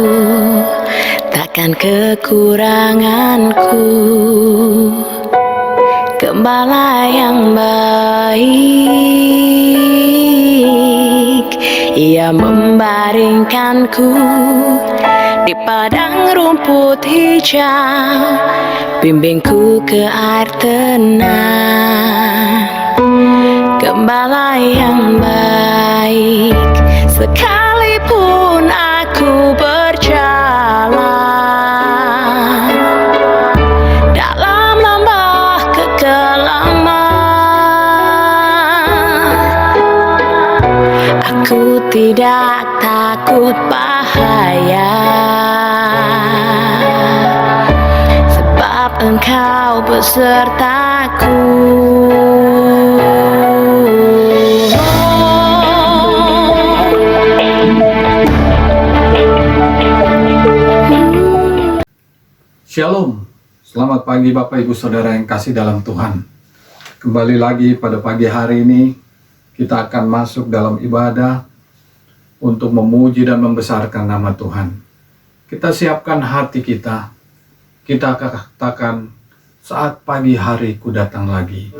aku, takkan kekuranganku. Gembala yang baik, ia membaringkanku di padang rumput hijau, bimbingku ke air tenang. Gembala yang baik, sekalipun aku berjalan dalam lembah kekelaman, aku tidak takut bahaya, sebab Engkau besertaku. Shalom, selamat pagi Bapak Ibu Saudara yang kasih dalam Tuhan. Kembali lagi pada pagi hari ini, kita akan masuk dalam ibadah untuk memuji dan membesarkan nama Tuhan. Kita siapkan hati kita katakan, saat pagi hari ku datang lagi.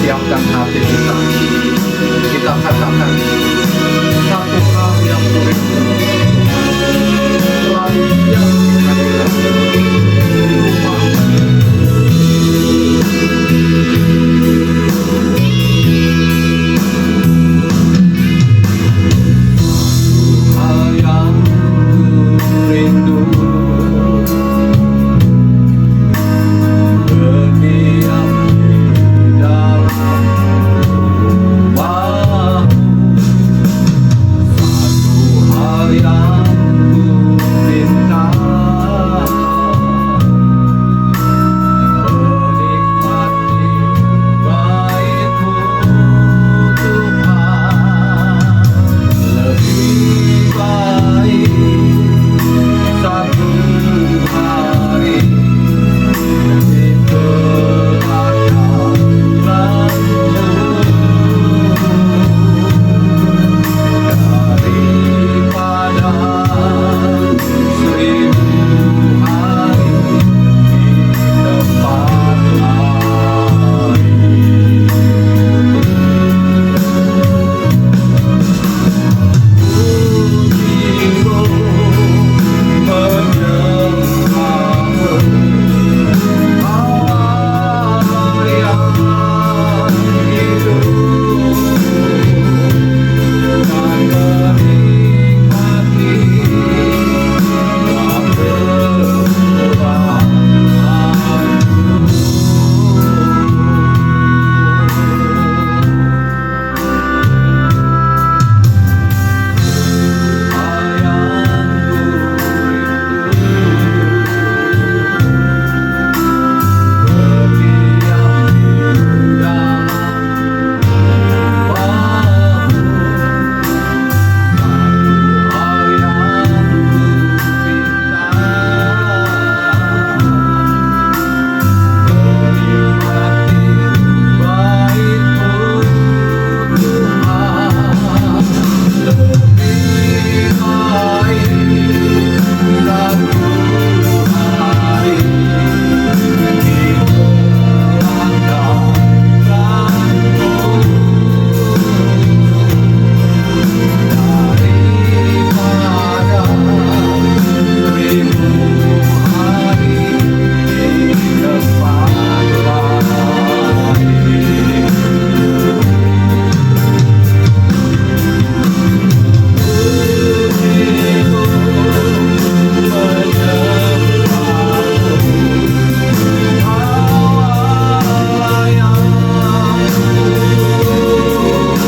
siapkan hati kita. Kita katakan, satu hal yang kurindu, selalu siap kehadiran di rumah. Hal yang kurindu, berdiam di dalam rumah. Satu hal yang ku minta, menikmati baik-Mu Tuhan. Lebih baik satu hari di belakang daripada 1000 hari di tempat lain. Pujimu menyembahmu, Allah yang hidup,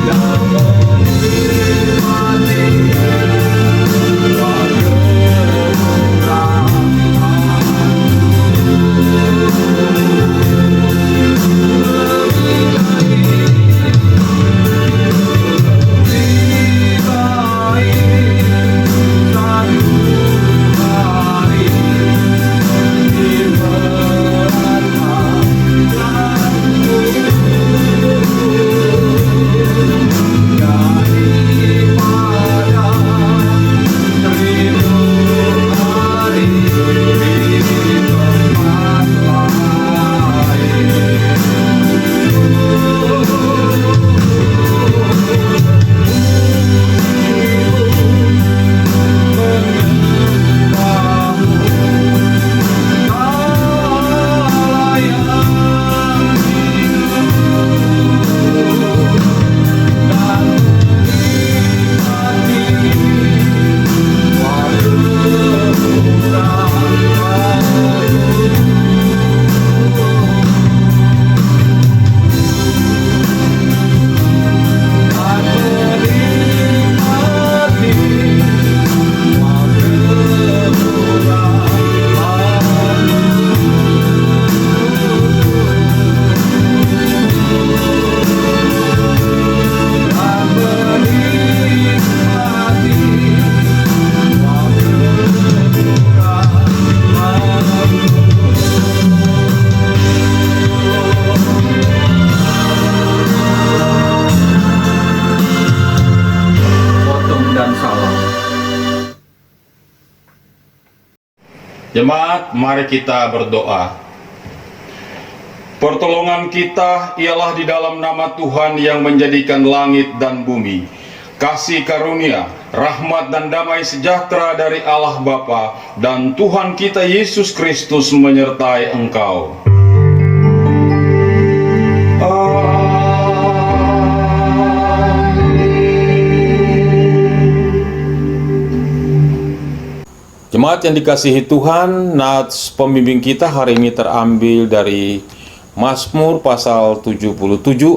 dan menikmati Jemaat, mari kita berdoa. Pertolongan kita ialah di dalam nama Tuhan yang menjadikan langit dan bumi. Kasih karunia, rahmat dan damai sejahtera dari Allah Bapa dan Tuhan kita Yesus Kristus menyertai engkau. Jemaat yang dikasihi Tuhan, nats pembimbing kita hari ini terambil dari Mazmur pasal 77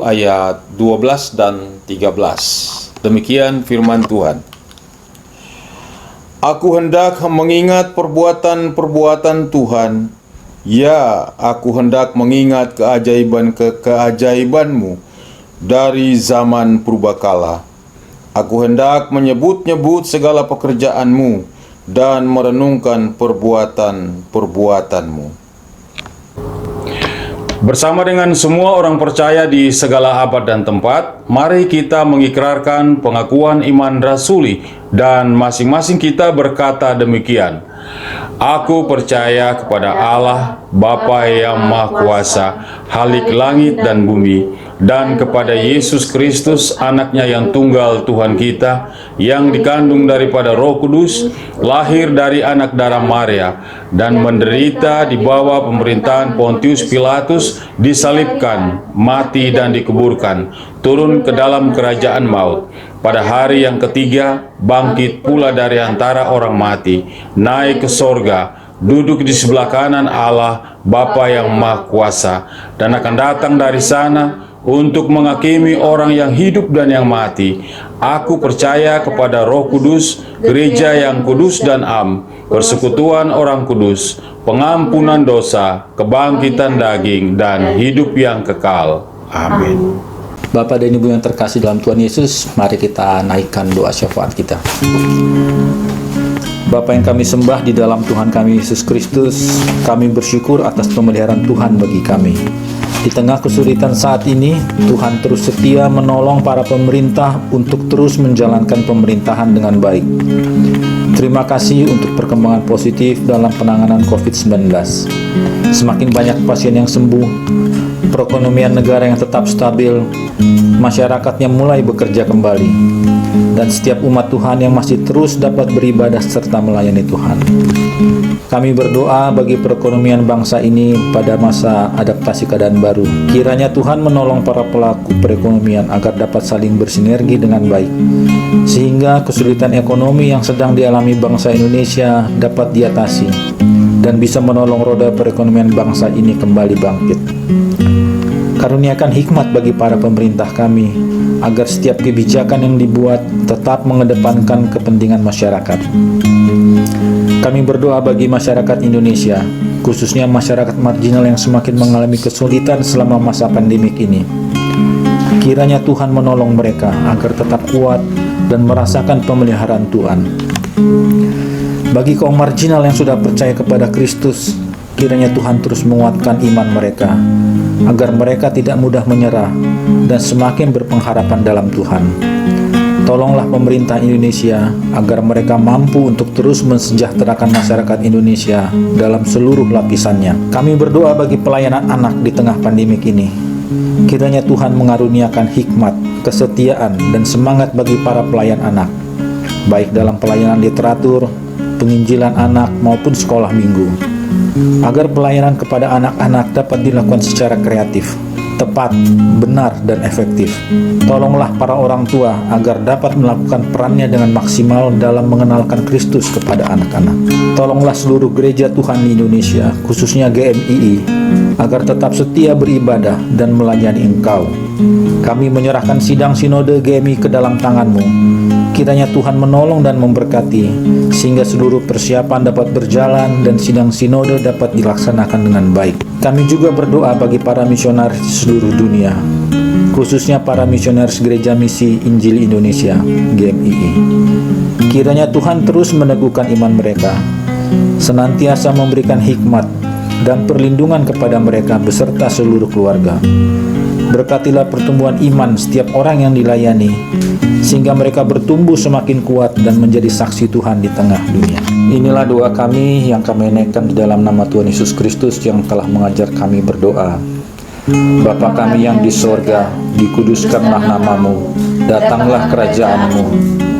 ayat 12 dan 13. Demikian firman Tuhan. Aku hendak mengingat perbuatan-perbuatan Tuhan, ya, aku hendak mengingat keajaiban-keajaiban-Mu dari zaman purbakala. Aku hendak menyebut-nyebut segala pekerjaan-Mu dan merenungkan perbuatan-perbuatan-Mu. Bersama dengan semua orang percaya di segala abad dan tempat, mari kita mengikrarkan pengakuan iman rasuli dan masing-masing kita berkata demikian. Aku percaya kepada Allah, Bapa yang Maha Kuasa, Khalik langit dan bumi, dan kepada Yesus Kristus, anaknya yang tunggal Tuhan kita, yang dikandung daripada Roh Kudus, lahir dari anak darah Maria, dan menderita di bawah pemerintahan Pontius Pilatus, disalibkan, mati dan dikuburkan, turun ke dalam kerajaan maut. Pada hari yang ketiga, bangkit pula dari antara orang mati, naik ke sorga, duduk di sebelah kanan Allah, Bapa yang Maha Kuasa, dan akan datang dari sana untuk menghakimi orang yang hidup dan yang mati. Aku percaya kepada Roh Kudus, gereja yang kudus dan am, persekutuan orang kudus, pengampunan dosa, kebangkitan daging, dan hidup yang kekal. Amin. Bapak dan Ibu yang terkasih dalam Tuhan Yesus, mari kita naikkan doa syafaat kita. Bapa yang kami sembah di dalam Tuhan kami Yesus Kristus, kami bersyukur atas pemeliharaan Tuhan bagi kami. Di tengah kesulitan saat ini, Tuhan terus setia menolong para pemerintah untuk terus menjalankan pemerintahan dengan baik. Terima kasih untuk perkembangan positif dalam penanganan COVID-19. Semakin banyak pasien yang sembuh, perekonomian negara yang tetap stabil, masyarakatnya mulai bekerja kembali, dan setiap umat Tuhan yang masih terus dapat beribadah serta melayani Tuhan. Kami berdoa bagi perekonomian bangsa ini pada masa adaptasi keadaan baru. Kiranya Tuhan menolong para pelaku perekonomian agar dapat saling bersinergi dengan baik, sehingga kesulitan ekonomi yang sedang dialami bangsa Indonesia dapat diatasi dan bisa menolong roda perekonomian bangsa ini kembali bangkit. Karuniakan hikmat bagi para pemerintah kami, agar setiap kebijakan yang dibuat tetap mengedepankan kepentingan masyarakat. Kami berdoa bagi masyarakat Indonesia, khususnya masyarakat marginal yang semakin mengalami kesulitan selama masa pandemik ini. Kiranya Tuhan menolong mereka agar tetap kuat dan merasakan pemeliharaan Tuhan. Bagi kaum marginal yang sudah percaya kepada Kristus, kiranya Tuhan terus menguatkan iman mereka, agar mereka tidak mudah menyerah dan semakin berpengharapan dalam Tuhan. Tolonglah pemerintah Indonesia agar mereka mampu untuk terus mensejahterakan masyarakat Indonesia dalam seluruh lapisannya. Kami berdoa bagi pelayanan anak di tengah pandemik ini. Kiranya Tuhan mengaruniakan hikmat, kesetiaan, dan semangat bagi para pelayan anak, baik dalam pelayanan literatur, penginjilan anak, maupun sekolah minggu, agar pelayanan kepada anak-anak dapat dilakukan secara kreatif, tepat, benar, dan efektif. Tolonglah para orang tua agar dapat melakukan perannya dengan maksimal dalam mengenalkan Kristus kepada anak-anak. Tolonglah seluruh gereja Tuhan di Indonesia, khususnya GMII, agar tetap setia beribadah dan melayani Engkau. Kami menyerahkan sidang sinode GMI ke dalam tangan-Mu. Kiranya Tuhan menolong dan memberkati, sehingga seluruh persiapan dapat berjalan dan sidang sinode dapat dilaksanakan dengan baik. Kami juga berdoa bagi para misionaris di seluruh dunia, khususnya para misionaris Gereja Misi Injil Indonesia, GMII. Kiranya Tuhan terus meneguhkan iman mereka, senantiasa memberikan hikmat dan perlindungan kepada mereka beserta seluruh keluarga. Berkatilah pertumbuhan iman setiap orang yang dilayani, sehingga mereka bertumbuh semakin kuat dan menjadi saksi Tuhan di tengah dunia. Inilah doa kami yang kami naikkan di dalam nama Tuhan Yesus Kristus yang telah mengajar kami berdoa. Bapa kami yang di sorga, dikuduskanlah namamu, datanglah kerajaanmu,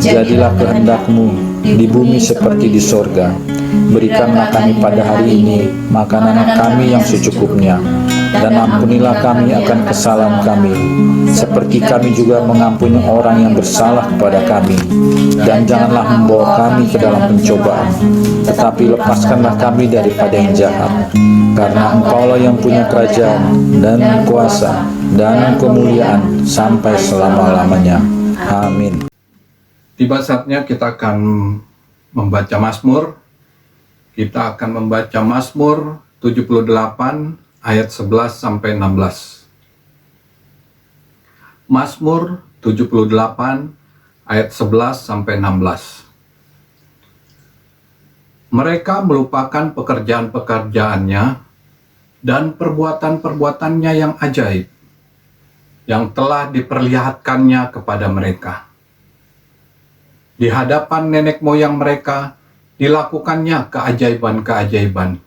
jadilah kehendak-Mu di bumi seperti di sorga. Berikanlah kami pada hari ini makanan kami yang secukupnya, dan ampunilah kami akan kesalahan kami, seperti kami juga mengampuni orang yang bersalah kepada kami. Dan janganlah membawa kami ke dalam pencobaan, tetapi lepaskanlah kami daripada yang jahat. Karena Engkaulah yang punya kerajaan, dan kuasa, dan kemuliaan sampai selama-lamanya. Amin. Tiba saatnya kita akan membaca Mazmur. Kita akan membaca Mazmur 78 ayat 11 sampai 16. Mazmur 78 ayat 11 sampai 16. Mereka melupakan pekerjaan-pekerjaannya dan perbuatan-perbuatannya yang ajaib, yang telah diperlihatkannya kepada mereka. Di hadapan nenek moyang mereka dilakukannya keajaiban-keajaiban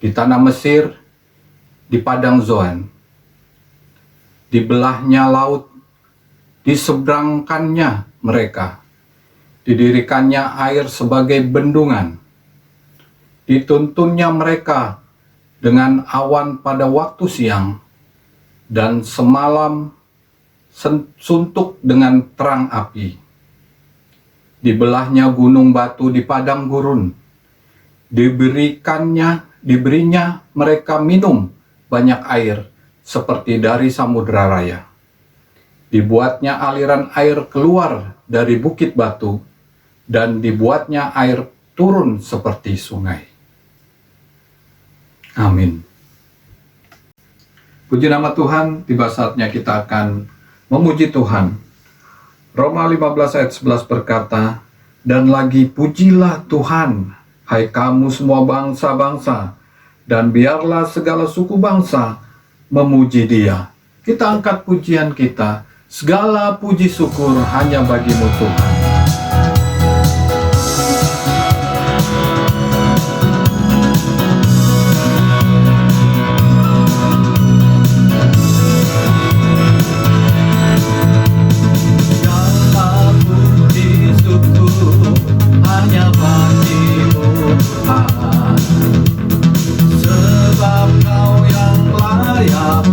di tanah Mesir, di padang Zoan. Dibelahnya laut, diseberangkannya mereka, didirikannya air sebagai bendungan, dituntunnya mereka dengan awan pada waktu siang, dan semalam suntuk dengan terang api. Dibelahnya gunung batu di padang gurun, diberinya mereka minum banyak air seperti dari samudera raya. Dibuatnya aliran air keluar dari bukit batu, dan dibuatnya air turun seperti sungai. Amin. Puji nama Tuhan. Tiba saatnya kita akan memuji Tuhan. Roma 15 ayat 11 berkata, "Dan lagi pujilah Tuhan, hai kamu semua bangsa-bangsa, dan biarlah segala suku bangsa memuji Dia." Kita angkat pujian kita. Segala puji syukur hanya bagi-Mu Tuhan. Sebab Kau yang layak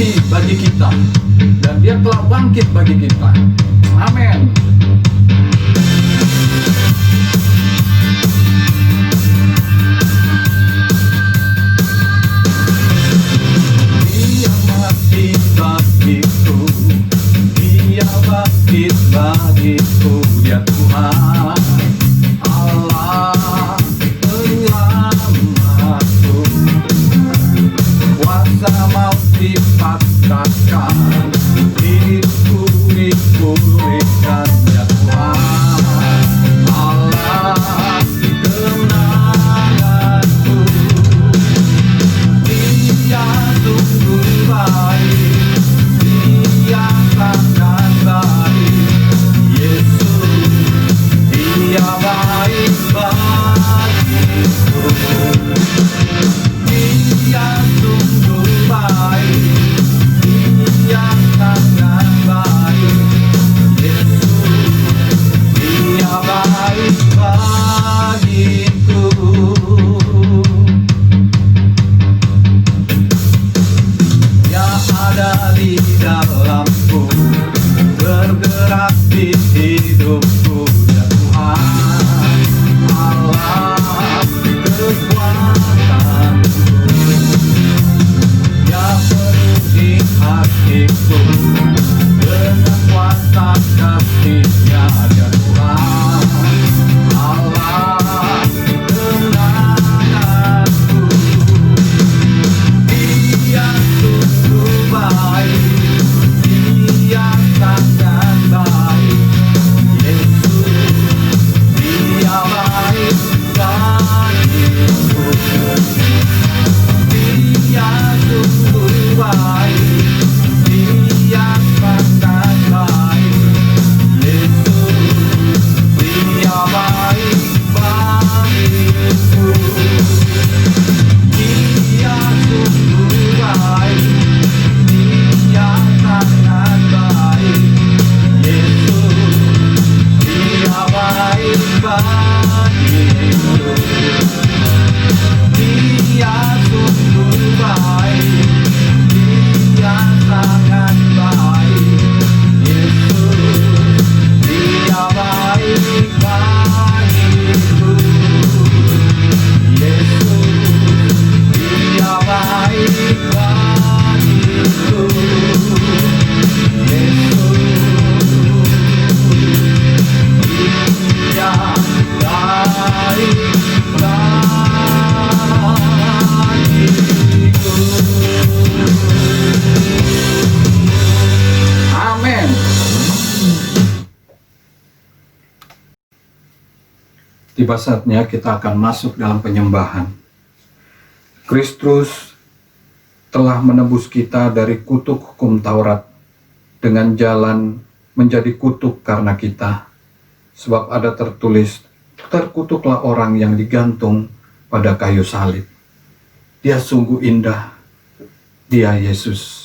mati bagi kita, dan dia telah bangkit bagi kita. Amin. Dia mati bagiku, dia bangkit bagiku, dia Tuhan Allah penyelamatku. Kuasa maut dipatahkan, hidupku dipulihkan, ya Tuhan Allah kemenanganku. Dia sungguh baik, dia sangat baik, Yesus, dia baik bagiku. Dia sungguh baik, dia sangat baik, Yesus, dia baik bagiku. Dia ada di dalamku, bergerak di hidupku, ya Tuhan Allah kekuatanku. Dia penuhi hatiku dengan kuasa kasih-Nya, ya Tuhan Allah kemenanganku. Dia sungguh baik, dia sangat baik, Yesus, dia baik bagiku. Dia sungguh baik, dia sangat baik, Yesus, dia baik bagiku. Dia sungguh baik, dia sangat baik, Yesus, dia baik bagiku. Dia sungguh baik, dia sangat baik, Yesus, dia baik bagiku. Yesus, dia baik bagiku. Yesus, dia baik bagiku. Amin. Tiba saatnya kita akan masuk dalam penyembahan. Kristus telah menebus kita dari kutuk hukum Taurat dengan jalan menjadi kutuk karena kita. Sebab ada tertulis, terkutuklah orang yang digantung pada kayu salib. Dia sungguh indah, dia Yesus.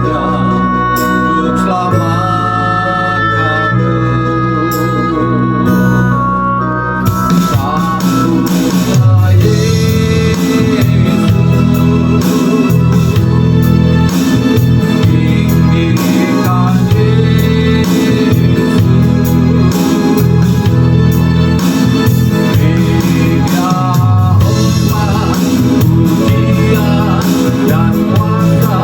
saja untuk selamatkanmu. Sambutlah Yesus, tinggikan Yesus, berinya hormat, pujian dan kuasa.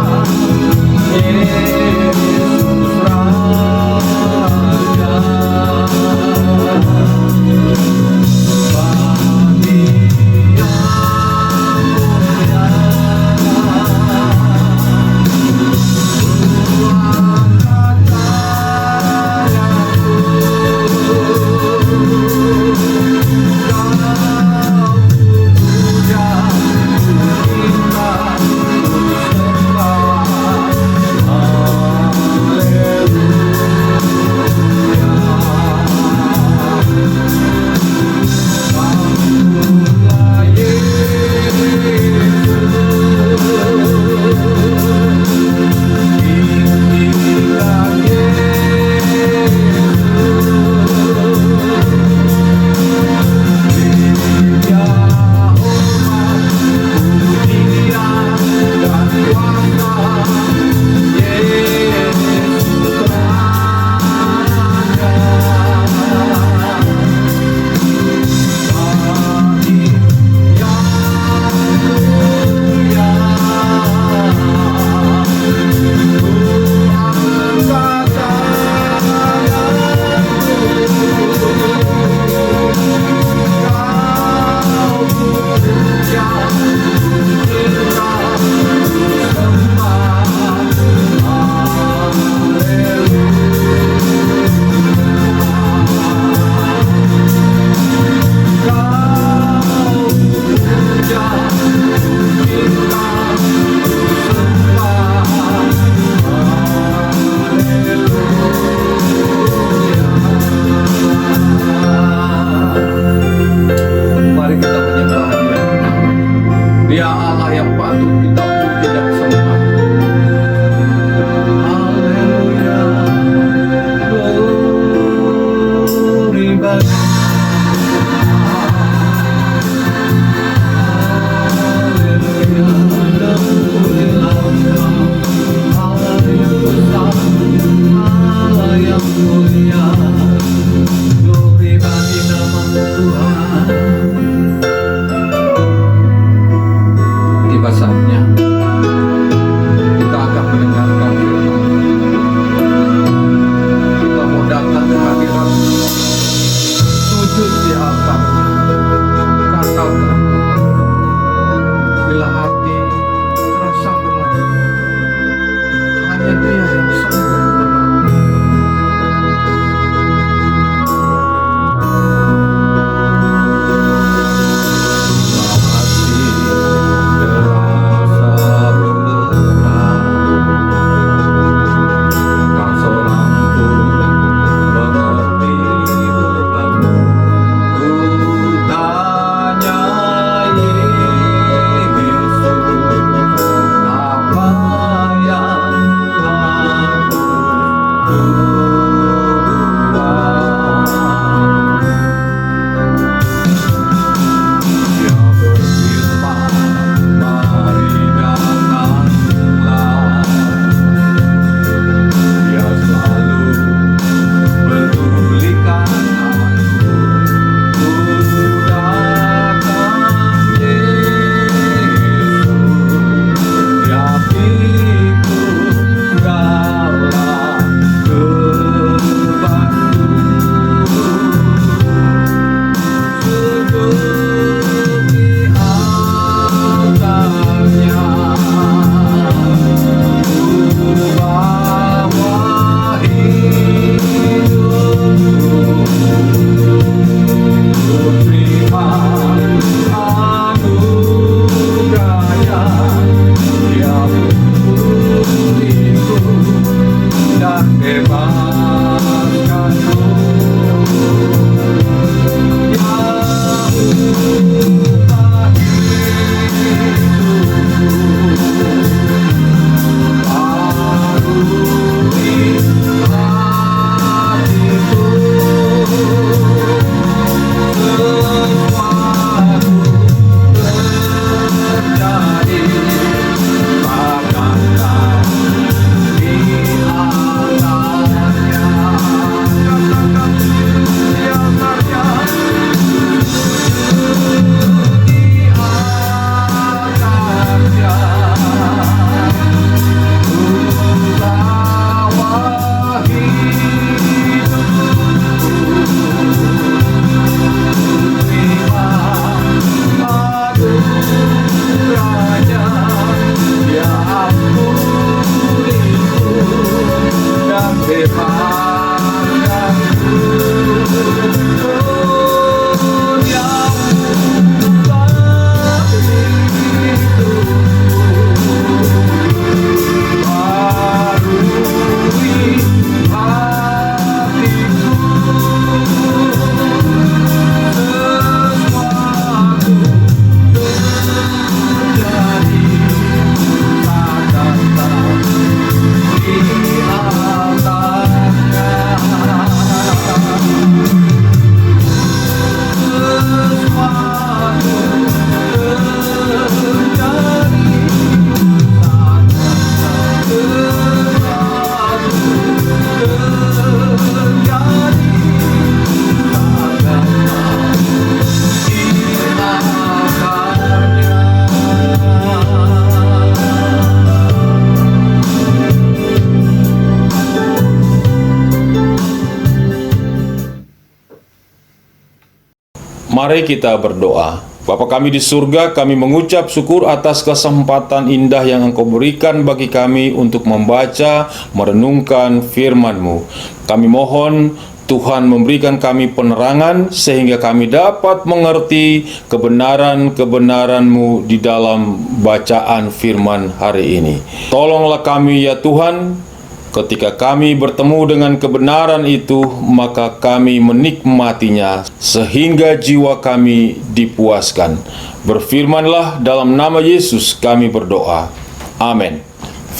Mari kita berdoa. Bapa kami di surga, kami mengucap syukur atas kesempatan indah yang Engkau berikan bagi kami untuk membaca, merenungkan firman-Mu. Kami mohon Tuhan memberikan kami penerangan sehingga kami dapat mengerti kebenaran-kebenaran-Mu di dalam bacaan firman hari ini. Tolonglah kami ya Tuhan. Ketika kami bertemu dengan kebenaran itu, maka kami menikmatinya sehingga jiwa kami dipuaskan. Berfirmanlah dalam nama Yesus kami berdoa. Amin.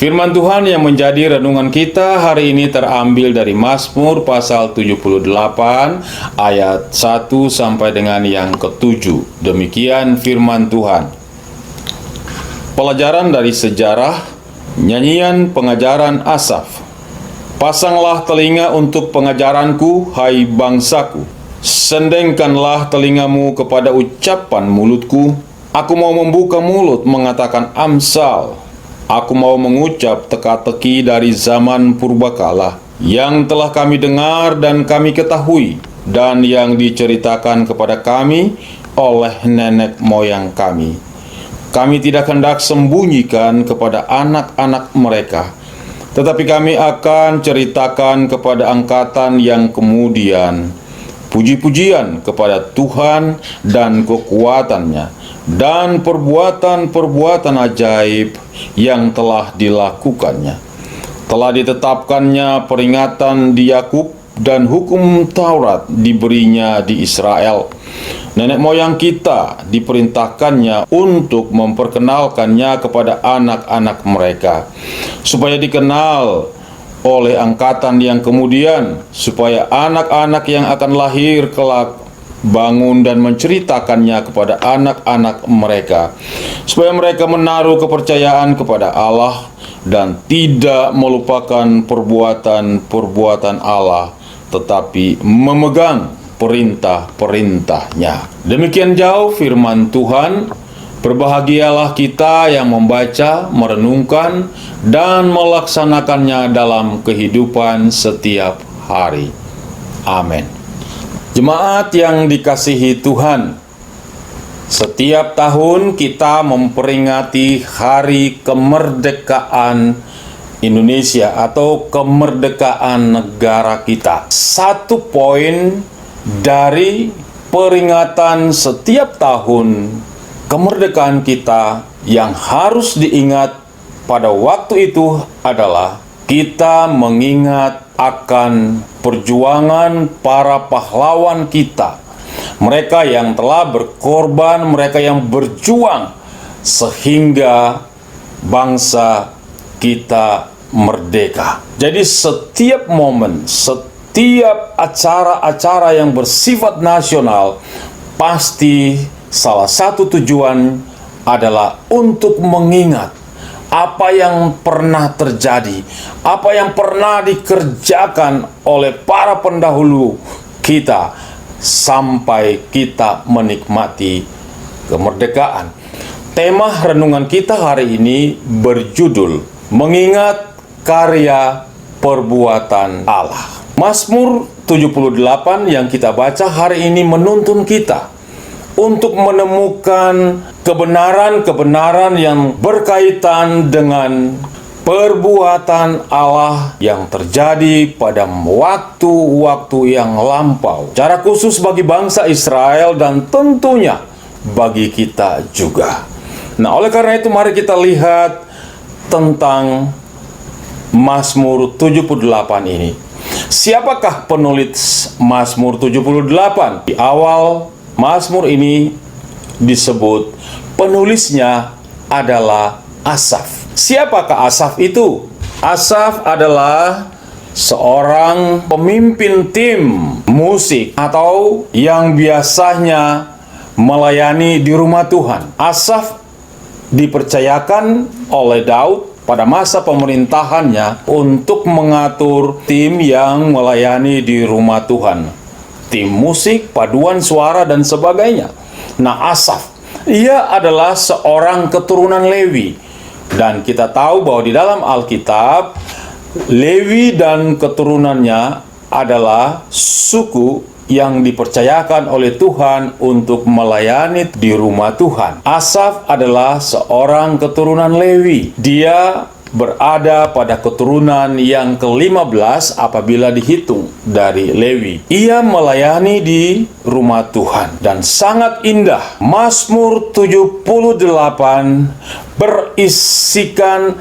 Firman Tuhan yang menjadi renungan kita hari ini terambil dari Mazmur pasal 78 ayat 1 sampai dengan yang ke-7. Demikian firman Tuhan. Pelajaran dari sejarah. Nyanyian pengajaran Asaf. Pasanglah telinga untuk pengajaranku, hai bangsaku. Sendengkanlah telingamu kepada ucapan mulutku. Aku mau membuka mulut mengatakan amsal. Aku mau mengucap teka-teki dari zaman purbakala, yang telah kami dengar dan kami ketahui, dan yang diceritakan kepada kami oleh nenek moyang kami. Kami tidak hendak sembunyikan kepada anak-anak mereka, tetapi kami akan ceritakan kepada angkatan yang kemudian puji-pujian kepada Tuhan dan kekuatannya, dan perbuatan-perbuatan ajaib yang telah dilakukannya. Telah ditetapkannya peringatan di Yakub, dan hukum Taurat diberinya di Israel. Nenek moyang kita diperintahkannya untuk memperkenalkannya kepada anak-anak mereka, supaya dikenal oleh angkatan yang kemudian, supaya anak-anak yang akan lahir kelak bangun dan menceritakannya kepada anak-anak mereka, supaya mereka menaruh kepercayaan kepada Allah dan tidak melupakan perbuatan-perbuatan Allah, tetapi memegang perintah-perintahnya. Demikian jauh firman Tuhan. Berbahagialah kita yang membaca, merenungkan, dan melaksanakannya dalam kehidupan setiap hari. Amin. Jemaat yang dikasihi Tuhan, setiap tahun kita memperingati Hari Kemerdekaan Indonesia atau kemerdekaan negara kita. Satu poin dari peringatan setiap tahun kemerdekaan kita yang harus diingat pada waktu itu adalah kita mengingat akan perjuangan para pahlawan kita, mereka yang telah berkorban, mereka yang berjuang sehingga bangsa kita merdeka. Jadi setiap momen, setiap acara-acara yang bersifat nasional, pasti salah satu tujuan adalah untuk mengingat apa yang pernah terjadi, apa yang pernah dikerjakan oleh para pendahulu kita sampai kita menikmati kemerdekaan. Tema renungan kita hari ini berjudul Mengingat Karya Perbuatan Allah. Mazmur 78 yang kita baca hari ini menuntun kita untuk menemukan kebenaran-kebenaran yang berkaitan dengan perbuatan Allah yang terjadi pada waktu-waktu yang lampau, secara khusus bagi bangsa Israel dan tentunya bagi kita juga. Nah, oleh karena itu mari kita lihat tentang Mazmur 78 ini. Siapakah penulis Mazmur 78? Di awal Mazmur ini disebut penulisnya adalah Asaf. Siapakah Asaf itu? Asaf adalah seorang pemimpin tim musik atau yang biasanya melayani di rumah Tuhan. Asaf dipercayakan oleh Daud pada masa pemerintahannya untuk mengatur tim yang melayani di rumah Tuhan. Tim musik, paduan suara, dan sebagainya. Nah, Asaf, ia adalah seorang keturunan Lewi. Dan kita tahu bahwa di dalam Alkitab, Lewi dan keturunannya adalah suku yang dipercayakan oleh Tuhan untuk melayani di rumah Tuhan. Asaf adalah seorang keturunan Lewi. Dia berada pada keturunan yang ke-15 apabila dihitung dari Lewi. Ia melayani di rumah Tuhan dan sangat indah. Mazmur 78 berisikan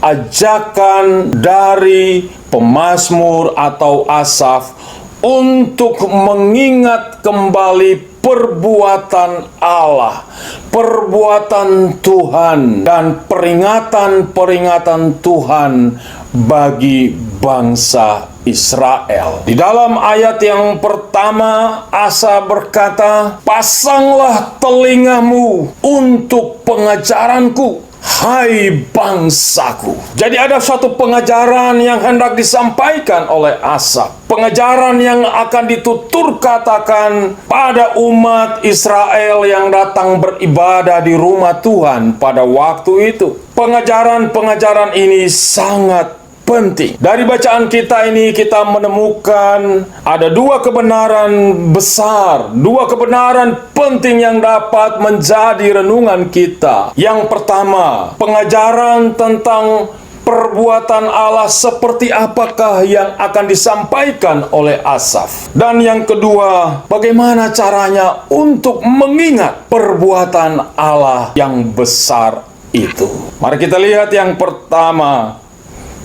ajakan dari pemazmur atau Asaf untuk mengingat kembali perbuatan Allah, perbuatan Tuhan, dan peringatan-peringatan Tuhan bagi bangsa Israel. Di dalam ayat yang pertama, Asa berkata, "Pasanglah telingamu untuk pengajaranku, hai bangsaku." Jadi ada suatu pengajaran yang hendak disampaikan oleh Asaf. Pengajaran yang akan ditutur katakan pada umat Israel yang datang beribadah di rumah Tuhan pada waktu itu. Pengajaran-pengajaran ini sangat penting. Dari bacaan kita ini kita menemukan ada dua kebenaran besar, dua kebenaran penting yang dapat menjadi renungan kita. Yang pertama, pengajaran tentang perbuatan Allah seperti apakah yang akan disampaikan oleh Asaf. Dan yang kedua, bagaimana caranya untuk mengingat perbuatan Allah yang besar itu. Mari kita lihat yang pertama.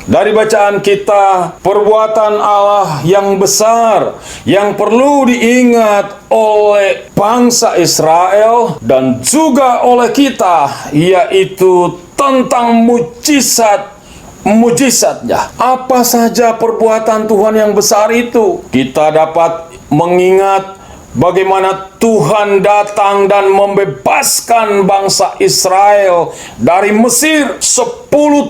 Dari bacaan kita, perbuatan Allah yang besar yang perlu diingat oleh bangsa Israel dan juga oleh kita, yaitu tentang mujizatnya. Apa saja perbuatan Tuhan yang besar itu? Kita dapat mengingat bagaimana Tuhan datang dan membebaskan bangsa Israel dari Mesir. 10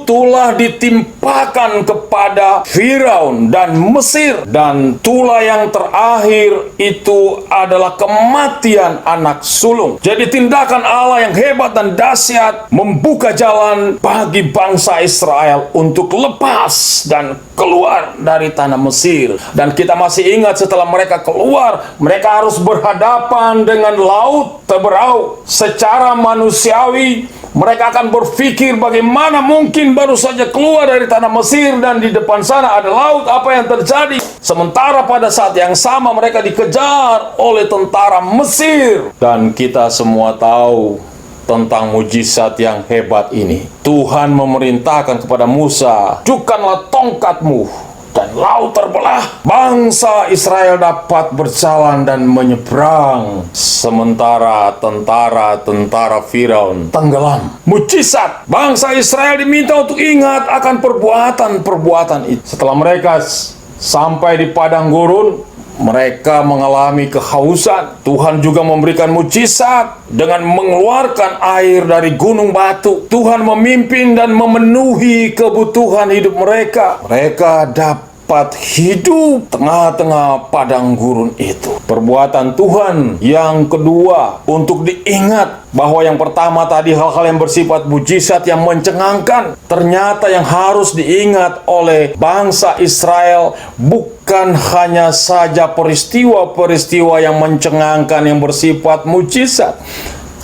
tulah ditimpakan kepada Firaun dan Mesir, dan tulah yang terakhir itu adalah kematian anak sulung. Jadi tindakan Allah yang hebat dan dahsyat membuka jalan bagi bangsa Israel untuk lepas dan keluar dari tanah Mesir. Dan kita masih ingat setelah mereka keluar, mereka harus berhadapan dengan laut terberau. Secara manusiawi, mereka akan berpikir bagaimana mungkin baru saja keluar dari tanah Mesir dan di depan sana ada laut, apa yang terjadi? Sementara pada saat yang sama mereka dikejar oleh tentara Mesir. Dan kita semua tahu tentang mujizat yang hebat ini. Tuhan memerintahkan kepada Musa, "Ajukanlah tongkatmu," dan laut terbelah. Bangsa Israel dapat berjalan dan menyeberang. Sementara tentara Firaun tenggelam. Mujizat. Bangsa Israel diminta untuk ingat akan perbuatan-perbuatan itu. Setelah mereka sampai di padang gurun, mereka mengalami kehausan. Tuhan juga memberikan mujizat dengan mengeluarkan air dari gunung batu. Tuhan memimpin dan memenuhi kebutuhan hidup mereka. Mereka dapat hidup tengah-tengah padang gurun itu. Perbuatan Tuhan yang kedua untuk diingat, bahwa yang pertama tadi hal-hal yang bersifat mujizat yang mencengangkan, ternyata yang harus diingat oleh bangsa Israel bukan hanya saja peristiwa-peristiwa yang mencengangkan yang bersifat mujizat,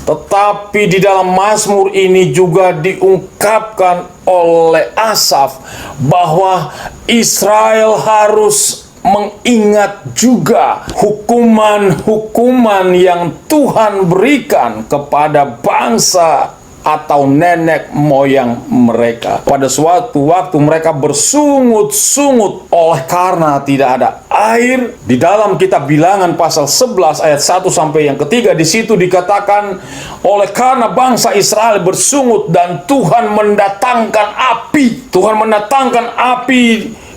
tetapi di dalam Mazmur ini juga diungkapkan oleh Asaf bahwa Israel harus mengingat juga hukuman-hukuman yang Tuhan berikan kepada bangsa atau nenek moyang mereka. Pada suatu waktu mereka bersungut-sungut oleh karena tidak ada air. Di dalam kitab Bilangan pasal 11 ayat 1 sampai yang ketiga, di situ dikatakan, oleh karena bangsa Israel bersungut dan Tuhan mendatangkan api. Tuhan mendatangkan api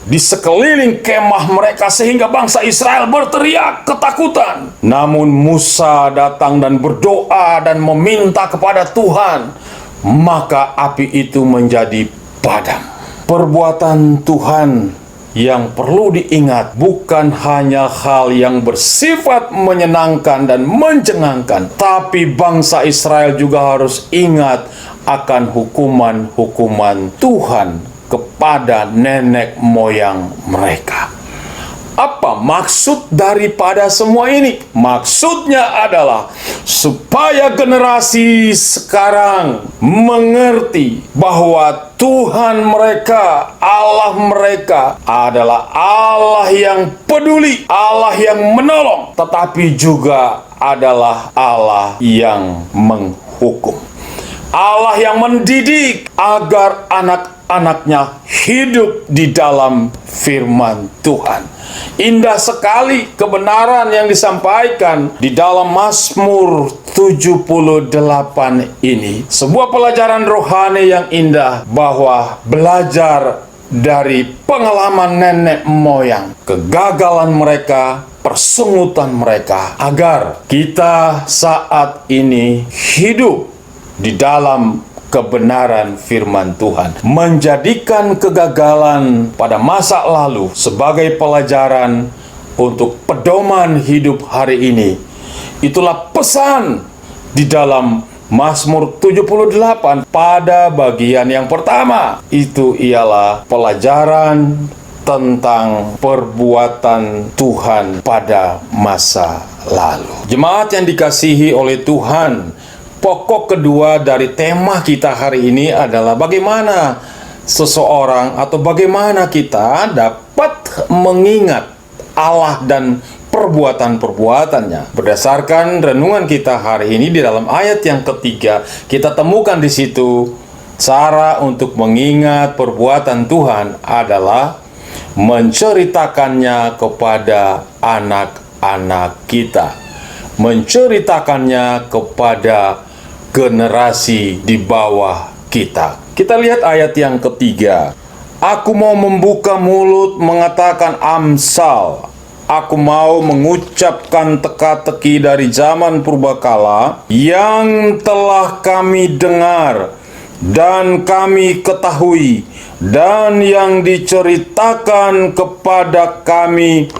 di sekeliling kemah mereka sehingga bangsa Israel berteriak ketakutan. Namun Musa datang dan berdoa dan meminta kepada Tuhan, maka api itu menjadi padam. Perbuatan Tuhan yang perlu diingat bukan hanya hal yang bersifat menyenangkan dan mencengangkan, tapi bangsa Israel juga harus ingat akan hukuman-hukuman Tuhan kepada nenek moyang mereka. Apa maksud daripada semua ini? Maksudnya adalah supaya generasi sekarang mengerti bahwa Tuhan mereka, Allah mereka adalah Allah yang peduli, Allah yang menolong, tetapi juga adalah Allah yang menghukum. Allah yang mendidik agar anak-anaknya hidup di dalam firman Tuhan. Indah sekali kebenaran yang disampaikan di dalam Mazmur 78 ini. Sebuah pelajaran rohani yang indah bahwa belajar dari pengalaman nenek moyang, kegagalan mereka, persungutan mereka, agar kita saat ini hidup di dalam kebenaran firman Tuhan, menjadikan kegagalan pada masa lalu sebagai pelajaran untuk pedoman hidup hari ini. Itulah pesan di dalam Mazmur 78 pada bagian yang pertama. Itu ialah pelajaran tentang perbuatan Tuhan pada masa lalu. Jemaat yang dikasihi oleh Tuhan, pokok kedua dari tema kita hari ini adalah bagaimana seseorang atau bagaimana kita dapat mengingat Allah dan perbuatan-perbuatannya. Berdasarkan renungan kita hari ini di dalam ayat yang ketiga, kita temukan di situ cara untuk mengingat perbuatan Tuhan adalah menceritakannya kepada anak-anak kita, menceritakannya kepada generasi di bawah kita. Kita lihat ayat yang ketiga. Aku mau membuka mulut mengatakan amsal. Aku mau mengucapkan teka-teki dari zaman purbakala yang telah kami dengar dan kami ketahui dan yang diceritakan kepada kami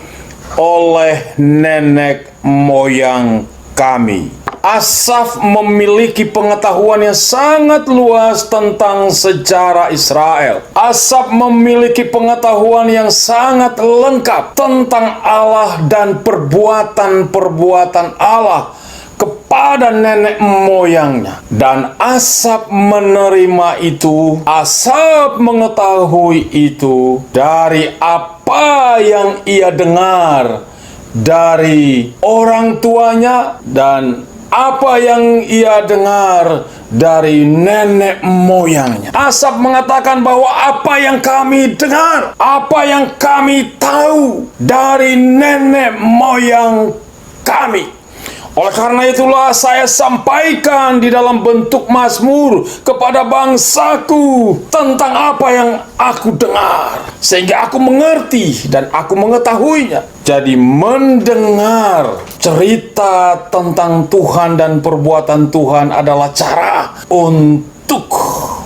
oleh nenek moyang kami. Asaf memiliki pengetahuan yang sangat luas tentang sejarah Israel. Asaf memiliki pengetahuan yang sangat lengkap tentang Allah dan perbuatan-perbuatan Allah kepada nenek moyangnya. Dan Asaf menerima itu, Asaf mengetahui itu dari apa yang ia dengar dari orang tuanya dan apa yang ia dengar dari nenek moyangnya. Asaf mengatakan bahwa apa yang kami dengar, apa yang kami tahu dari nenek moyang kami. Oleh karena itulah saya sampaikan di dalam bentuk mazmur kepada bangsaku tentang apa yang aku dengar, sehingga aku mengerti dan aku mengetahuinya. Jadi mendengar cerita tentang Tuhan dan perbuatan Tuhan adalah cara untuk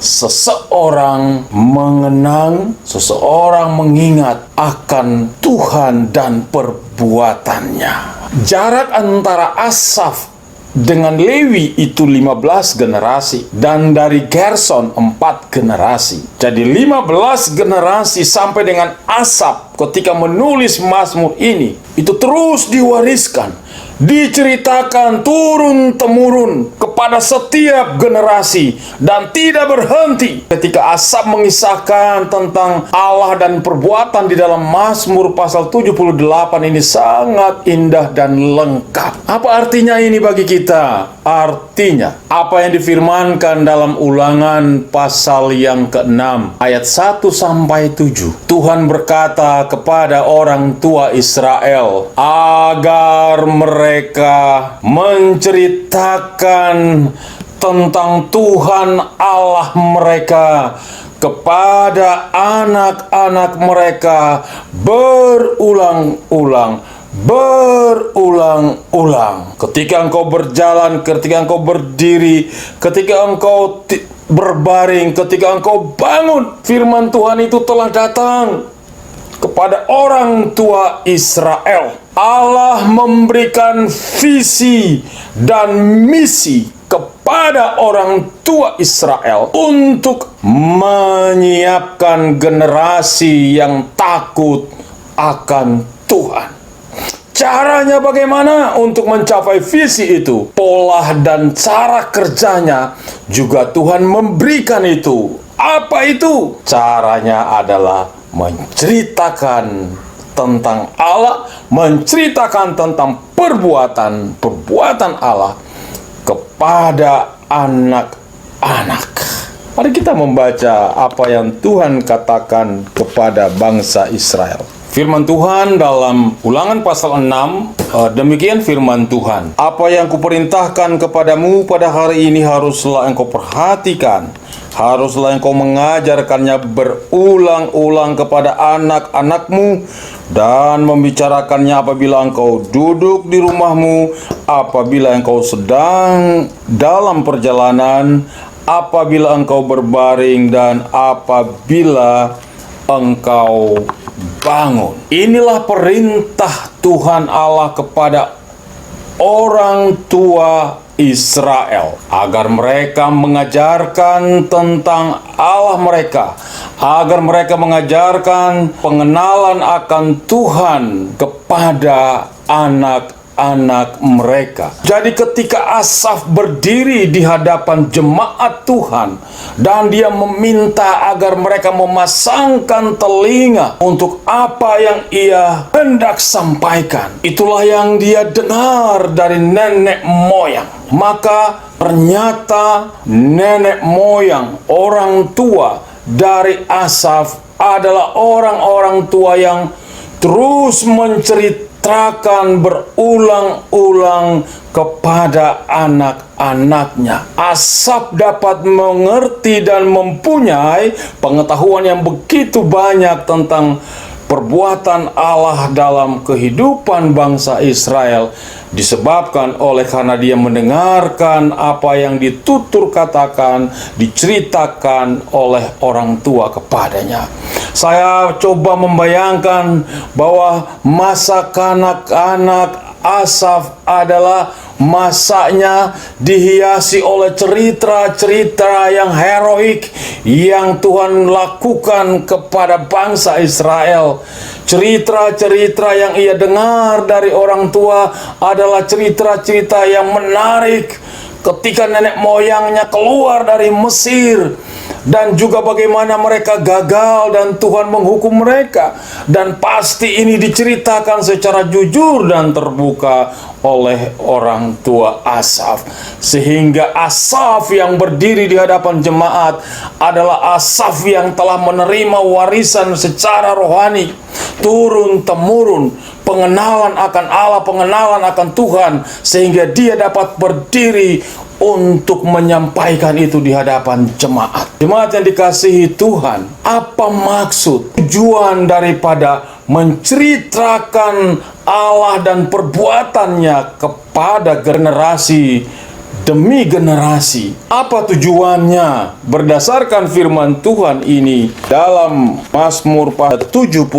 seseorang mengenang, seseorang mengingat akan Tuhan dan perbuatannya. Jarak antara Asaf dengan Lewi itu 15 generasi, dan dari Gerson 4 generasi. Jadi 15 generasi sampai dengan Asaf ketika menulis Mazmur ini, itu terus diwariskan, diceritakan turun-temurun kepada setiap generasi dan tidak berhenti. Ketika Asaf mengisahkan tentang Allah dan perbuatan di dalam Mazmur pasal 78 ini sangat indah dan lengkap. Apa artinya ini bagi kita? Artinya apa yang difirmankan dalam Ulangan pasal yang ke-6 ayat 1 sampai 7. Tuhan berkata kepada orang tua Israel agar mereka menceritakan tentang Tuhan Allah mereka kepada anak-anak mereka berulang-ulang. Ketika engkau berjalan, ketika engkau berdiri, ketika engkau berbaring, ketika engkau bangun, firman Tuhan itu telah datang kepada orang tua Israel. Allah memberikan visi dan misi kepada orang tua Israel untuk menyiapkan generasi yang takut akan Tuhan. Caranya bagaimana untuk mencapai visi itu? Pola dan cara kerjanya juga Tuhan memberikan itu. Apa itu? Caranya adalah menceritakan tentang Allah, menceritakan tentang perbuatan Allah kepada anak-anak. Mari kita membaca apa yang Tuhan katakan kepada bangsa Israel. Firman Tuhan dalam Ulangan pasal 6, demikian firman Tuhan. Apa yang kuperintahkan kepadamu pada hari ini haruslah engkau perhatikan. Haruslah engkau mengajarkannya berulang-ulang kepada anak-anakmu dan membicarakannya apabila engkau duduk di rumahmu, apabila engkau sedang dalam perjalanan, apabila engkau berbaring, dan apabila engkau bangun. Inilah perintah Tuhan Allah kepada orang tua Israel, agar mereka mengajarkan tentang Allah mereka, agar mereka mengajarkan pengenalan akan Tuhan kepada anak-anak mereka. Jadi ketika Asaf berdiri di hadapan jemaat Tuhan dan dia meminta agar mereka memasangkan telinga untuk apa yang ia hendak sampaikan, itulah yang dia dengar dari nenek moyang. Maka ternyata nenek moyang, orang tua dari Asaf adalah orang-orang tua yang terus menceritakan berulang-ulang kepada anak-anaknya. Asaf dapat mengerti dan mempunyai pengetahuan yang begitu banyak tentang perbuatan Allah dalam kehidupan bangsa Israel, disebabkan oleh karena dia mendengarkan apa yang ditutur katakan, diceritakan oleh orang tua kepadanya. Saya coba membayangkan bahwa masa kanak-kanak Asaf adalah masanya dihiasi oleh cerita-cerita yang heroik yang Tuhan lakukan kepada bangsa Israel. Cerita-cerita yang ia dengar dari orang tua adalah cerita-cerita yang menarik ketika nenek moyangnya keluar dari Mesir, dan juga bagaimana mereka gagal dan Tuhan menghukum mereka. Dan pasti ini diceritakan secara jujur dan terbuka oleh orang tua Asaf, sehingga Asaf yang berdiri di hadapan jemaat adalah Asaf yang telah menerima warisan secara rohani turun-temurun, pengenalan akan Allah, pengenalan akan Tuhan, sehingga dia dapat berdiri untuk menyampaikan itu di hadapan jemaat. Jemaat yang dikasihi Tuhan, apa maksud, tujuan daripada menceritakan Allah dan perbuatannya kepada generasi demi generasi? Apa tujuannya? Berdasarkan firman Tuhan ini dalam Mazmur 78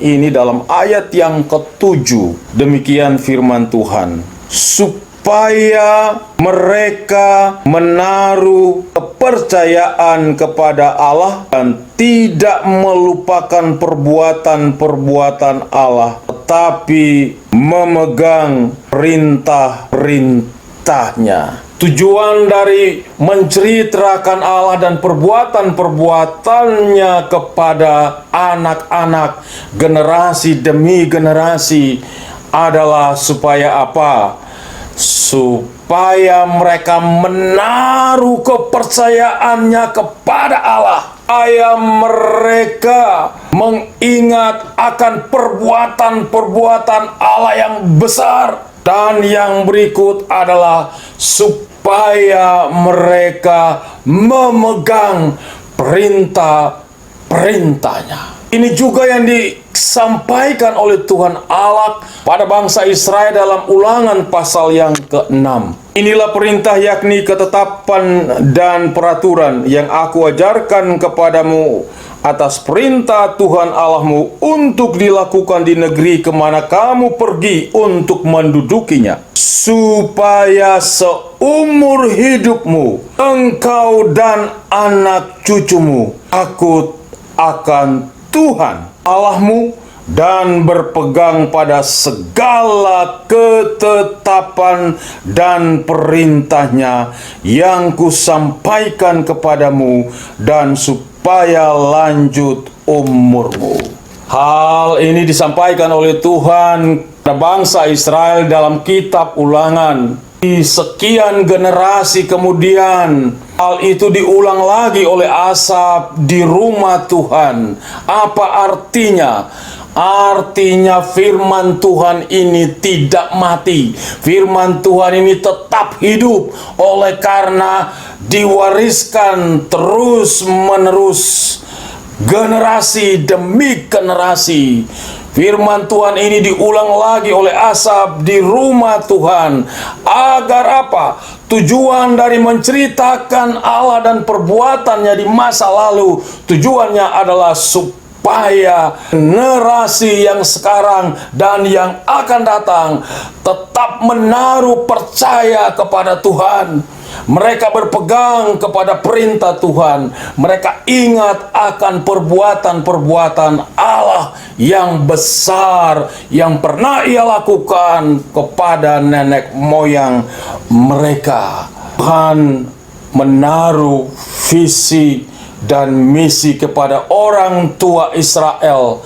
ini dalam ayat yang ke-7, demikian firman Tuhan, supaya mereka menaruh kepercayaan kepada Allah dan tidak melupakan perbuatan-perbuatan Allah, tetapi memegang perintah-perintahnya. Tujuan dari menceritakan Allah dan perbuatan-perbuatannya kepada anak-anak generasi demi generasi adalah supaya apa? Supaya mereka menaruh kepercayaannya kepada Allah. Supaya mereka mengingat akan perbuatan-perbuatan Allah yang besar. Dan yang berikut adalah supaya mereka memegang perintah-perintahnya. Ini juga yang disampaikan oleh Tuhan Allah pada bangsa Israel dalam Ulangan pasal yang ke-6. Inilah perintah, yakni ketetapan dan peraturan yang aku ajarkan kepadamu atas perintah Tuhan Allahmu untuk dilakukan di negeri kemana kamu pergi untuk mendudukinya, supaya seumur hidupmu engkau dan anak cucumu takut akan Tuhan Allahmu dan berpegang pada segala ketetapan dan perintahnya yang kusampaikan kepadamu, dan supaya lanjut umurmu. Hal ini disampaikan oleh Tuhan kepada bangsa Israel dalam kitab Ulangan. Di sekian generasi kemudian, hal itu diulang lagi oleh Asaf di rumah Tuhan. Apa artinya? Artinya firman Tuhan ini tidak mati. Firman Tuhan ini tetap hidup oleh karena diwariskan terus menerus, generasi demi generasi. Firman Tuhan ini diulang lagi oleh Asaf di rumah Tuhan. Agar apa? Tujuan dari menceritakan Allah dan perbuatannya di masa lalu, tujuannya adalah supaya generasi yang sekarang dan yang akan datang tetap menaruh percaya kepada Tuhan. Mereka berpegang kepada perintah Tuhan. Mereka ingat akan perbuatan-perbuatan Allah yang besar yang pernah Ia lakukan kepada nenek moyang mereka. Tuhan menaruh visi dan misi kepada orang tua Israel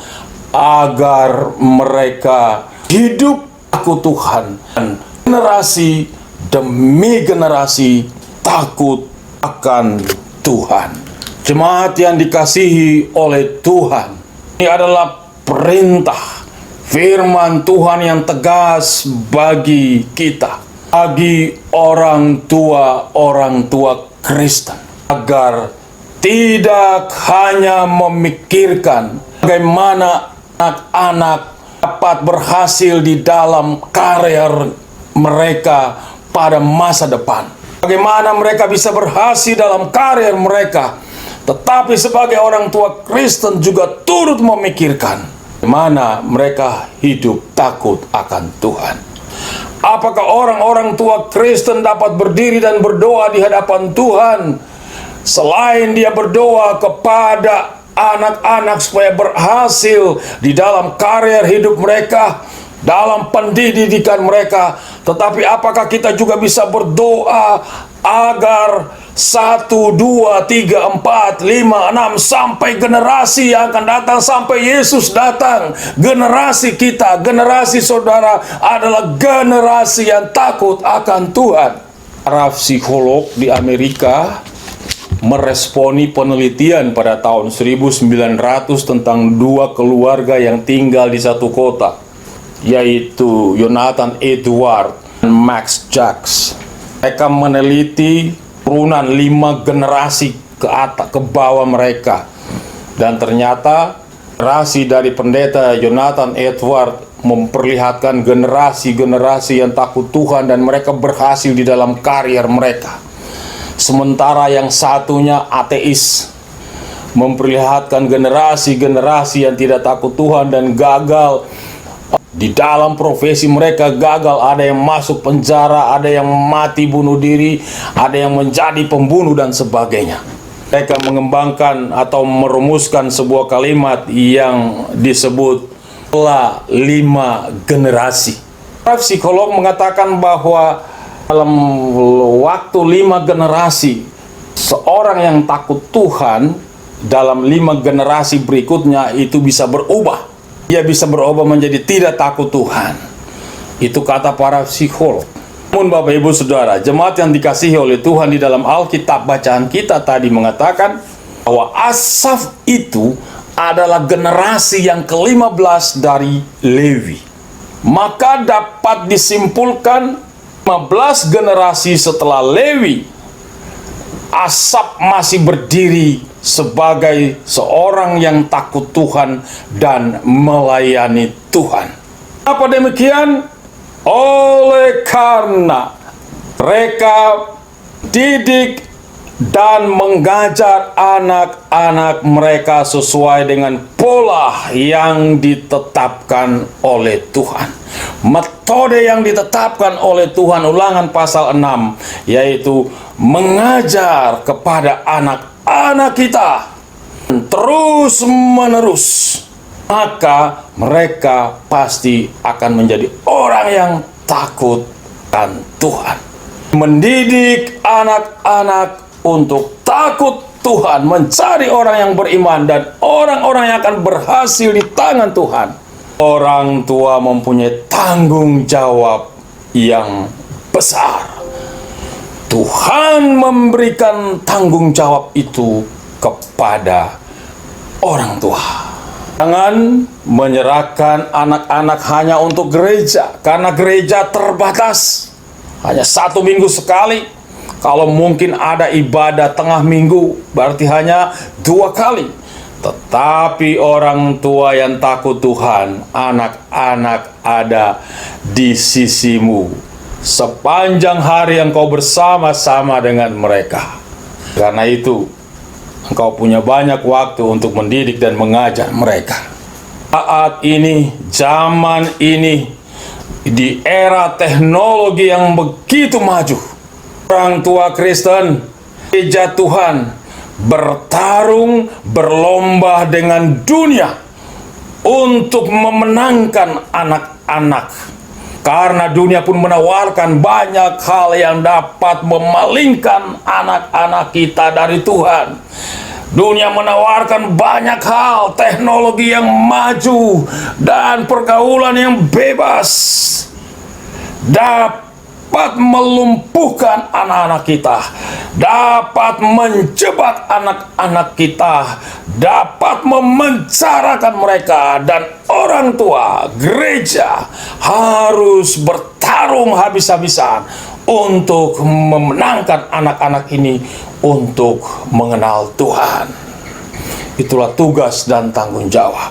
agar mereka hidup takut Tuhan, dan generasi demi generasi takut akan Tuhan. Jemaat yang dikasihi oleh Tuhan, ini adalah perintah firman Tuhan yang tegas bagi kita, bagi orang tua Kristen, agar tidak hanya memikirkan bagaimana anak-anak dapat berhasil di dalam karir mereka pada masa depan, bagaimana mereka bisa berhasil dalam karir mereka, tetapi sebagai orang tua Kristen juga turut memikirkan bagaimana mereka hidup takut akan Tuhan. Apakah orang-orang tua Kristen dapat berdiri dan berdoa di hadapan Tuhan selain dia berdoa kepada anak-anak supaya berhasil di dalam karir hidup mereka, dalam pendidikan mereka? Tetapi apakah kita juga bisa berdoa agar 1, 2, 3, 4, 5, 6 sampai generasi yang akan datang, sampai Yesus datang, generasi kita, generasi saudara adalah generasi yang takut akan Tuhan? Para psikolog di Amerika meresponi penelitian pada tahun 1900 tentang 2 keluarga yang tinggal di satu kota, yaitu Jonathan Edwards dan Max Jacques. Mereka meneliti turunan 5 generasi ke bawah mereka, dan ternyata generasi dari pendeta Jonathan Edwards memperlihatkan generasi-generasi yang takut Tuhan dan mereka berhasil di dalam karier mereka. Sementara yang satunya ateis memperlihatkan generasi-generasi yang tidak takut Tuhan dan gagal di dalam profesi mereka, gagal. Ada yang masuk penjara, ada yang mati bunuh diri, ada yang menjadi pembunuh dan sebagainya. Mereka mengembangkan atau merumuskan sebuah kalimat yang disebut 5 generasi. Para psikolog mengatakan bahwa dalam waktu 5 generasi, seorang yang takut Tuhan dalam 5 generasi berikutnya itu bisa berubah. Dia bisa berubah menjadi tidak takut Tuhan. Itu kata para psikolog. Namun Bapak Ibu Saudara, jemaat yang dikasihi oleh Tuhan, di dalam Alkitab bacaan kita tadi mengatakan bahwa Asaf itu adalah generasi yang ke-15 dari Lewi. Maka dapat disimpulkan 15 generasi setelah Lewi, Asaf masih berdiri sebagai seorang yang takut Tuhan dan melayani Tuhan. Apa demikian? Oleh karena mereka didik dan mengajar anak-anak mereka sesuai dengan pola yang ditetapkan oleh Tuhan. Metode yang ditetapkan oleh Tuhan, Ulangan pasal 6, yaitu mengajar kepada anak-anak kita terus menerus maka mereka pasti akan menjadi orang yang takut akan Tuhan. Mendidik anak-anak untuk takut Tuhan, mencari orang yang beriman dan orang-orang yang akan berhasil di tangan Tuhan. Orang tua mempunyai tanggung jawab yang besar. Tuhan memberikan tanggung jawab itu kepada orang tua. Jangan menyerahkan anak-anak hanya untuk gereja, karena gereja terbatas. Hanya 1 minggu sekali. Kalau mungkin ada ibadah tengah minggu, berarti hanya 2 kali. Tetapi orang tua yang takut Tuhan, anak-anak ada di sisimu sepanjang hari engkau bersama-sama dengan mereka. Karena itu, engkau punya banyak waktu untuk mendidik dan mengajar mereka. Saat ini, zaman ini, di era teknologi yang begitu maju, orang tua Kristen, gereja Tuhan, bertarung, berlomba dengan dunia untuk memenangkan anak-anak. Karena dunia pun menawarkan banyak hal yang dapat memalingkan anak-anak kita dari Tuhan. Dunia menawarkan banyak hal, teknologi yang maju, dan pergaulan yang bebas dapat melumpuhkan anak-anak kita, dapat menjebak anak-anak kita, dapat memenjarakan mereka, dan orang tua gereja harus bertarung habis-habisan untuk memenangkan anak-anak ini untuk mengenal Tuhan. Itulah tugas dan tanggung jawab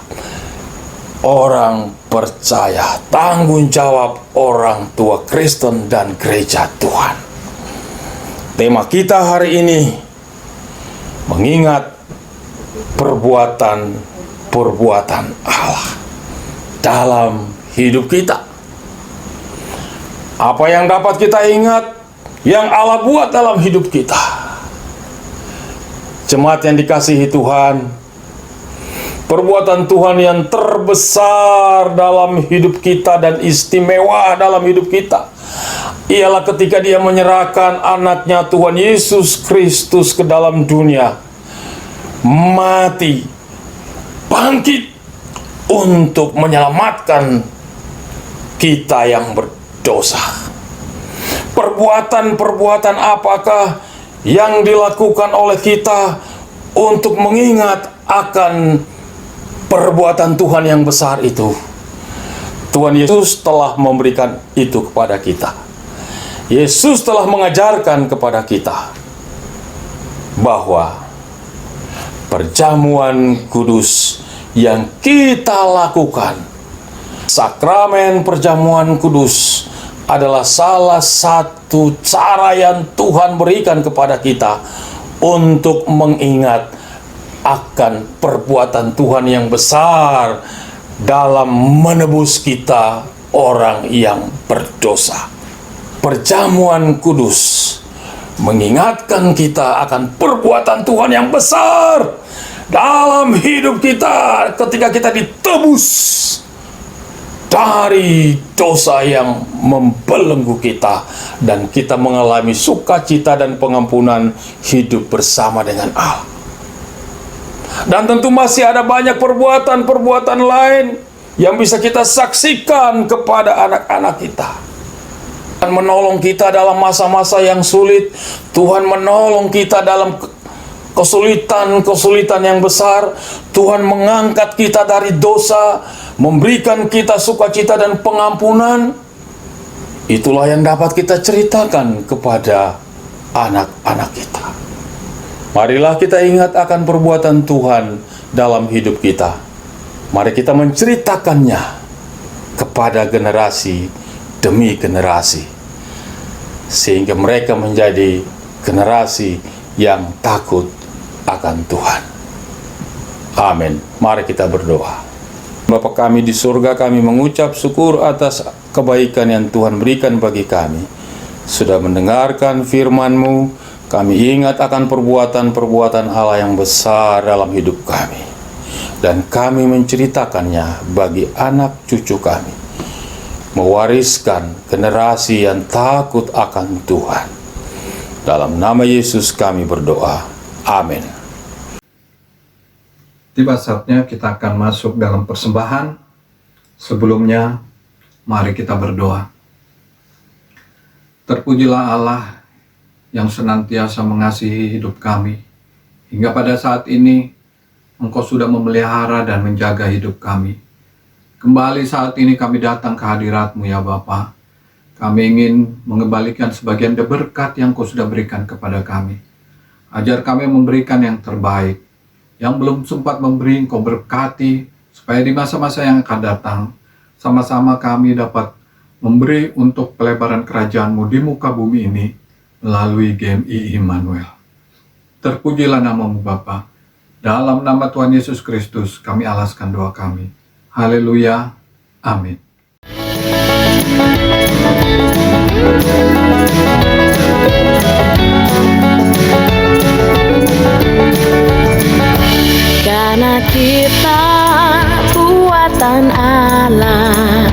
orang percaya, tanggung jawab orang tua Kristen dan gereja Tuhan. Tema kita hari ini mengingat perbuatan Allah dalam hidup kita. Apa yang dapat kita ingat yang Allah buat dalam hidup kita? Jemaat yang dikasihi Tuhan, perbuatan Tuhan yang terbesar dalam hidup kita dan istimewa dalam hidup kita ialah ketika Dia menyerahkan anaknya Tuhan Yesus Kristus ke dalam dunia, mati, bangkit untuk menyelamatkan kita yang berdosa. Perbuatan-perbuatan apakah yang dilakukan oleh kita untuk mengingat akan perbuatan Tuhan yang besar itu? Tuhan Yesus telah memberikan itu kepada kita. Yesus telah mengajarkan kepada kita bahwa perjamuan kudus yang kita lakukan, sakramen perjamuan kudus, adalah salah satu cara yang Tuhan berikan kepada kita untuk mengingat akan perbuatan Tuhan yang besar dalam menebus kita, orang yang berdosa. Perjamuan kudus mengingatkan kita akan perbuatan Tuhan yang besar dalam hidup kita ketika kita ditebus dari dosa yang membelenggu kita, dan kita mengalami sukacita dan pengampunan hidup bersama dengan Allah. Dan tentu masih ada banyak perbuatan-perbuatan lain yang bisa kita saksikan kepada anak-anak kita. Tuhan menolong kita dalam masa-masa yang sulit. Tuhan menolong kita dalam kesulitan-kesulitan yang besar. Tuhan mengangkat kita dari dosa, memberikan kita sukacita dan pengampunan. Itulah yang dapat kita ceritakan kepada anak-anak kita. Marilah kita ingat akan perbuatan Tuhan dalam hidup kita. Mari kita menceritakannya kepada generasi demi generasi, sehingga mereka menjadi generasi yang takut akan Tuhan. Amin. Mari kita berdoa. Bapa kami di surga, kami mengucap syukur atas kebaikan yang Tuhan berikan bagi kami. Sudah mendengarkan firman-Mu, kami ingat akan perbuatan-perbuatan Allah yang besar dalam hidup kami. dan kami menceritakannya bagi anak cucu kami, mewariskan generasi yang takut akan Tuhan. Dalam nama Yesus kami berdoa. Amin. Tiba saatnya kita akan masuk dalam persembahan. Sebelumnya, mari kita berdoa. Terpujilah Allah yang senantiasa mengasihi hidup kami. Hingga pada saat ini, Engkau sudah memelihara dan menjaga hidup kami. Kembali saat ini kami datang ke hadirat-Mu ya Bapa. Kami ingin mengembalikan sebagian berkat yang Kau sudah berikan kepada kami. Ajar kami memberikan yang terbaik. Yang belum sempat memberi, Engkau berkati, supaya di masa-masa yang akan datang, sama-sama kami dapat memberi untuk pelebaran kerajaan-Mu di muka bumi ini, melalui GMI Immanuel. Terpujilah nama-Mu Bapa. Dalam nama Tuhan Yesus Kristus, kami alaskan doa kami. Haleluya. Amin. Karena kita buatan Allah,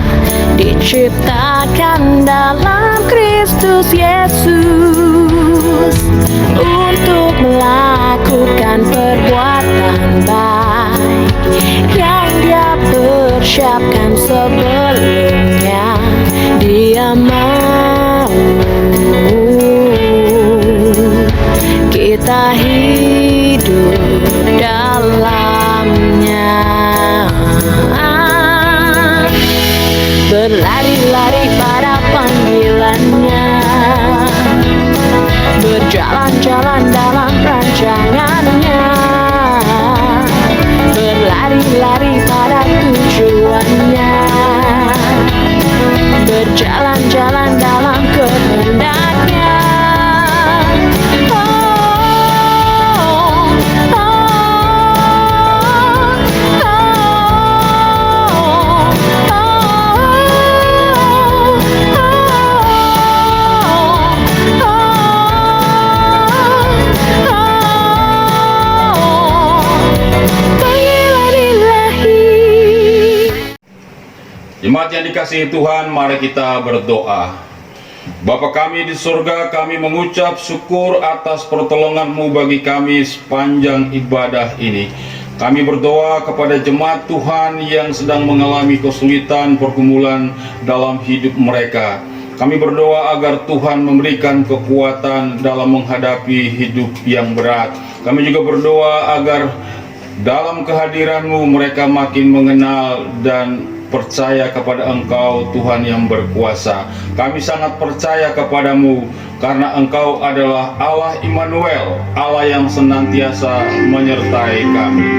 diciptakan dalam Kristus Yesus untuk melakukan perbuatan baik yang Dia persiapkan sebelumnya. Dia mau kita hidup dalamnya, berlari-lari pada panggilannya, berjalan-jalan dalam rancangannya, berlari-lari pada tujuannya, berjalan-jalan dalam kehendaknya. Jemaat yang dikasihi Tuhan, mari kita berdoa. Bapa kami di surga, kami mengucap syukur atas pertolongan-Mu bagi kami sepanjang ibadah ini. Kami berdoa kepada jemaat Tuhan yang sedang mengalami kesulitan pergumulan dalam hidup mereka. Kami berdoa agar Tuhan memberikan kekuatan dalam menghadapi hidup yang berat. Kami juga berdoa agar dalam kehadiran-Mu mereka makin mengenal dan percaya kepada Engkau, Tuhan yang berkuasa. Kami sangat percaya kepadamu karena Engkau adalah Allah Immanuel, Allah yang senantiasa menyertai kami.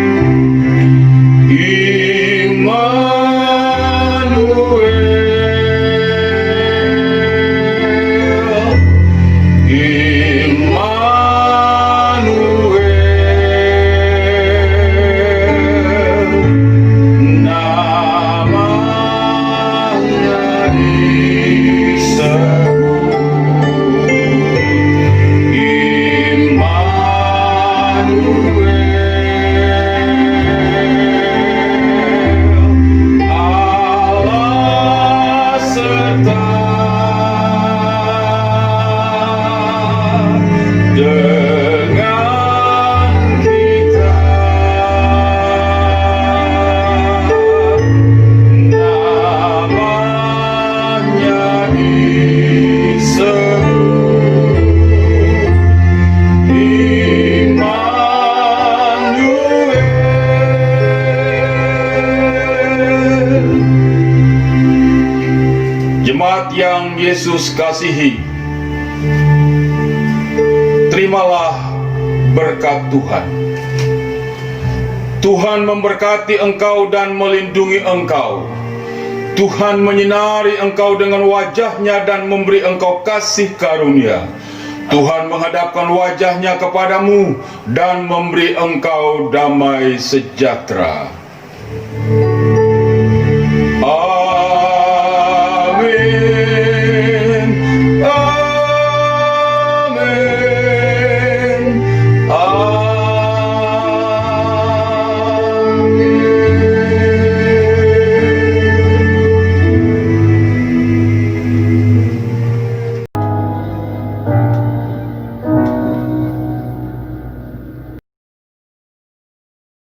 Jemaat yang Yesus kasihi, terimalah berkat Tuhan. Tuhan memberkati engkau dan melindungi engkau. Tuhan menyinari engkau dengan wajah-Nya dan memberi engkau kasih karunia. Tuhan menghadapkan wajah-Nya kepadamu dan memberi engkau damai sejahtera.